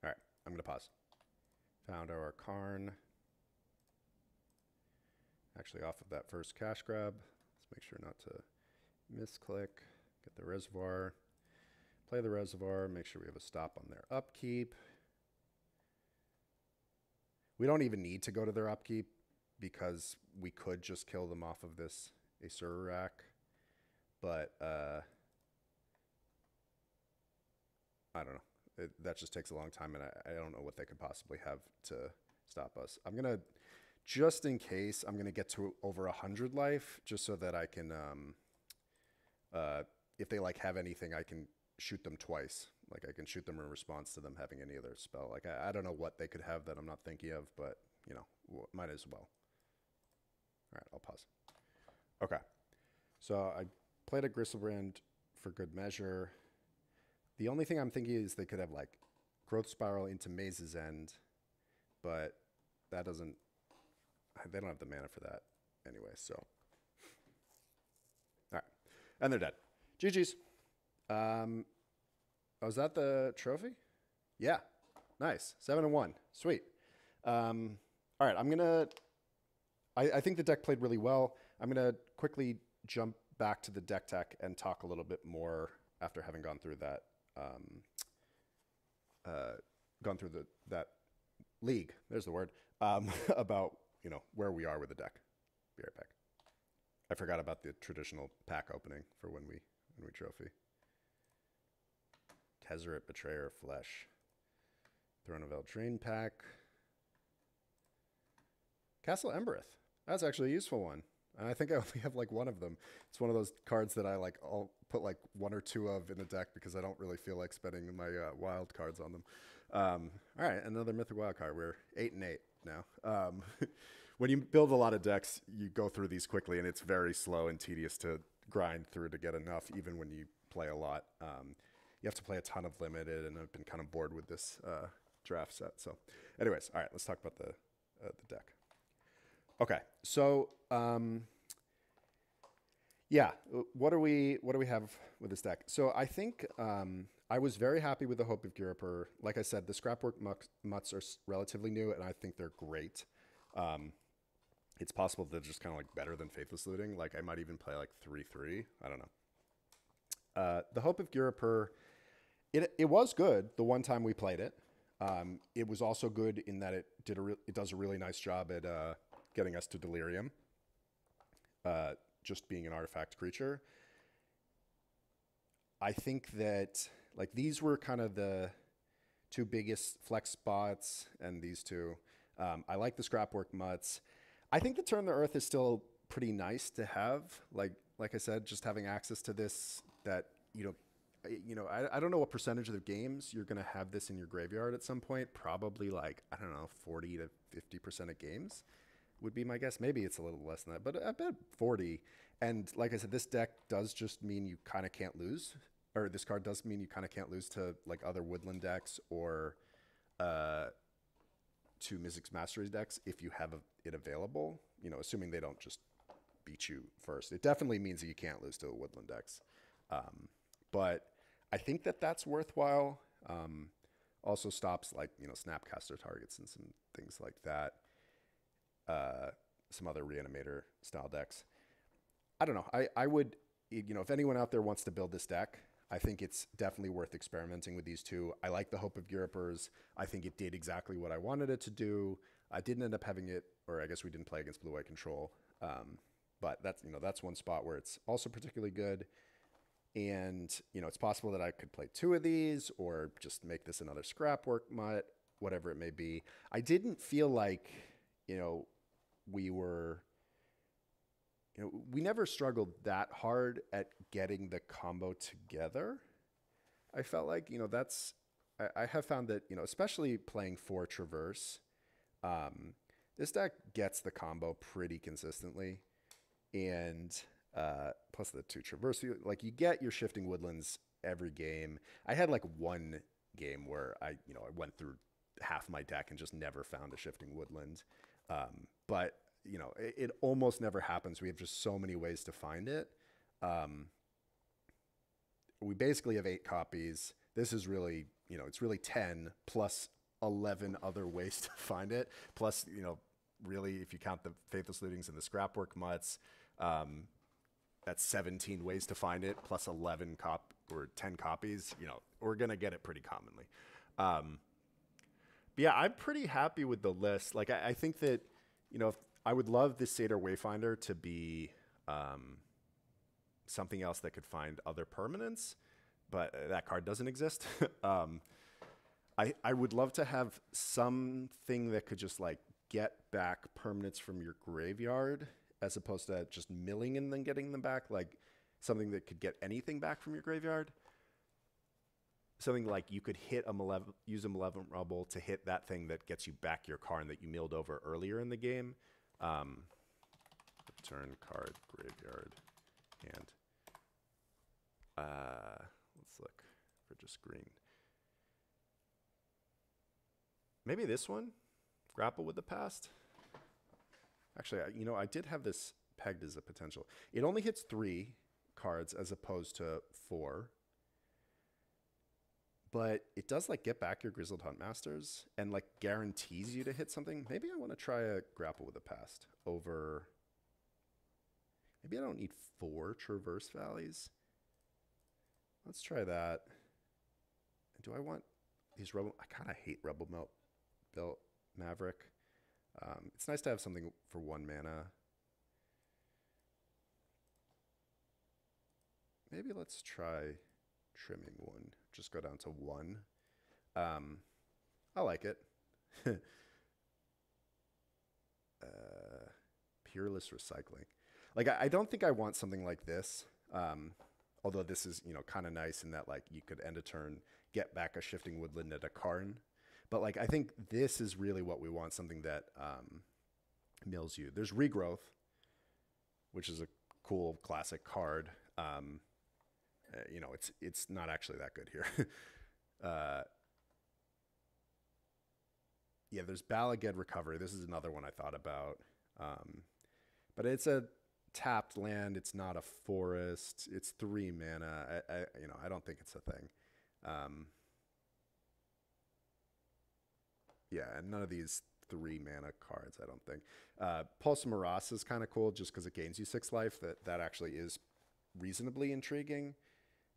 All right, I'm going to pause. Found our Karn. Actually, off of that first cash grab. Let's make sure not to misclick. Get the reservoir. Play the reservoir. Make sure we have a stop on their upkeep. We don't even need to go to their upkeep because we could just kill them off of this Acererak. But I don't know. That just takes a long time, and I don't know what they could possibly have to stop us. I'm going to, just in case, I'm going to get to over 100 life, just so that I can, if they like have anything, I can shoot them twice. Like I can shoot them in response to them having any other spell. Like I don't know what they could have that I'm not thinking of, but you know, might as well. All right, I'll pause. Okay, so I played a Griselbrand for good measure. The only thing I'm thinking is they could have like Growth Spiral into Maze's End, but that doesn't, they don't have the mana for that anyway, so. All right, and they're dead. GG's. Oh, is that the trophy? Yeah, nice, 7-1, sweet. All right, I'm gonna I think the deck played really well. I'm going to quickly jump back to the deck tech and talk a little bit more after having gone through that, that league. There's the word, about, you know, where we are with the deck. Be right back. I forgot about the traditional pack opening for when we trophy. Tezzeret, Betrayer, Flesh. Throne of Eldraine pack. Castle Embereth. That's actually a useful one. And I think I only have like one of them. It's one of those cards that I'll put like one or two of in a deck because I don't really feel like spending my wild cards on them. All right, another Mythic Wild card. We're 8-8 now. When you build a lot of decks, you go through these quickly, and it's very slow and tedious to grind through to get enough, even when you play a lot. You have to play a ton of limited, and I've been kind of bored with this draft set. So anyways, all right, let's talk about the deck. Okay, so yeah, what do we have with this deck? So I think I was very happy with the Hope of Ghirapur. Like I said, the Scrapwork Mutts are relatively new, and I think they're great. It's possible they're just kind of like better than Faithless Looting. Like I might even play like 3/3. I don't know. The Hope of Ghirapur, it was good the one time we played it. It was also good in that it does a really nice job at getting us to Delirium. Just being an artifact creature. I think that like these were kind of the two biggest flex spots, and these two. I like the Scrapwork Mutts. I think the Turn the Earth is still pretty nice to have. Like I said, just having access to this. That I don't know what percentage of the games you're going to have this in your graveyard at some point. Probably like, I don't know, 40 to 50% of games would be my guess. Maybe it's a little less than that, but I bet 40. And like I said, this deck does just mean you kind of can't lose, or this card does mean you kind of can't lose to like other Woodland decks or to Mizzix Mastery decks if you have it available, assuming they don't just beat you first. It definitely means that you can't lose to the Woodland decks. But I think that that's worthwhile. Also stops like, Snapcaster targets and some things like that. Some other Reanimator style decks. I don't know. I would, if anyone out there wants to build this deck, I think it's definitely worth experimenting with these two. I like the Hope of Ghirapur's. I think it did exactly what I wanted it to do. I didn't end up having it, or I guess we didn't play against Blue-White Control. But that's one spot where it's also particularly good. And, it's possible that I could play two of these or just make this another Scrapwork Mutt, whatever it may be. I didn't feel like, we were, we never struggled that hard at getting the combo together. I felt like, I have found that, especially playing for Traverse, this deck gets the combo pretty consistently. And plus the two Traverse, like you get your Shifting Woodlands every game. I had like one game where I went through half my deck and just never found a Shifting Woodland. But it almost never happens. We have just so many ways to find it. We basically have 8 copies. This is really, it's really 10 plus 11 other ways to find it. Plus, really, if you count the Faithless Lootings and the Scrapwork Mutts, that's 17 ways to find it, plus 11 or 10 copies. We're going to get it pretty commonly. But yeah, I'm pretty happy with the list. Like, I think that, I would love this Satyr Wayfinder to be something else that could find other permanents, but that card doesn't exist. I would love to have something that could just like get back permanents from your graveyard as opposed to just milling and then getting them back, like something that could get anything back from your graveyard. Something like you could use a Malevolent Rumble to hit that thing that gets you back your Karn that you milled over earlier in the game. Return card, graveyard, hand. Let's look for just green. Maybe this one? Grapple with the Past? Actually, I did have this pegged as a potential. It only hits 3 cards as opposed to 4.
but it does like get back your Grizzled Huntmasters and like guarantees you to hit something. Maybe I want to try a Grapple with the Past over. Maybe I don't need 4 Traverse Valleys. Let's try that. Do I want these Rebel? I kind of hate Rubblebelt Maverick. It's nice to have something for 1 mana. Maybe let's try trimming 1. Just go down to 1. I like it. Peerless Recycling. Like, I don't think I want something like this. Although this is, you know, kind of nice in that, like, you could end a turn, get back a Shifting Woodland at a Karn. But, like, I think this is really what we want, something that mills you. There's Regrowth, which is a cool classic card. You know, it's not actually that good here. Yeah, there's Balaged Recovery. This is another one I thought about. But it's a tapped land. It's not a forest. It's 3 mana. You know, I don't think it's a thing. Yeah, and none of these 3 mana cards, I don't think. Pulse of Morass is kind of cool just because it gains you 6 life. That actually is reasonably intriguing.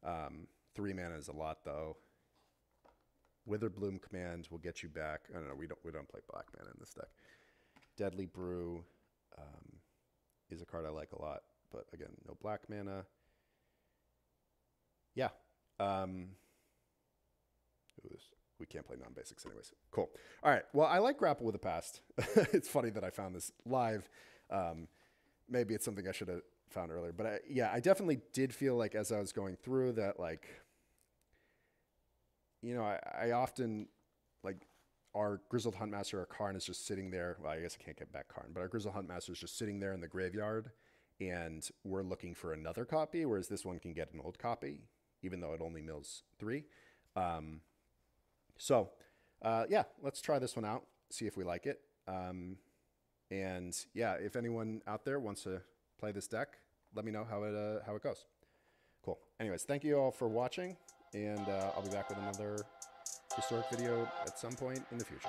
3 mana is a lot though. Witherbloom Command will get you back. I don't know. We don't play black mana in this deck. Deadly Brew is a card I like a lot, but again, no black mana. Yeah. We can't play non-basics anyways. Cool. All right. Well, I like Grapple with the Past. It's funny that I found this live. Maybe it's something I should have found earlier, but yeah, I definitely did feel like as I was going through that, like, you know, I often, like, our Grizzled Huntmaster or Karn is just sitting there. Well, I guess I can't get back Karn, but our Grizzled Huntmaster is just sitting there in the graveyard, and we're looking for another copy, whereas this one can get an old copy, even though it only mills 3. So, yeah, let's try this one out, see if we like it. And yeah, if anyone out there wants to play this deck, let me know how it goes. Cool. Anyways, thank you all for watching, and I'll be back with another historic video at some point in the future.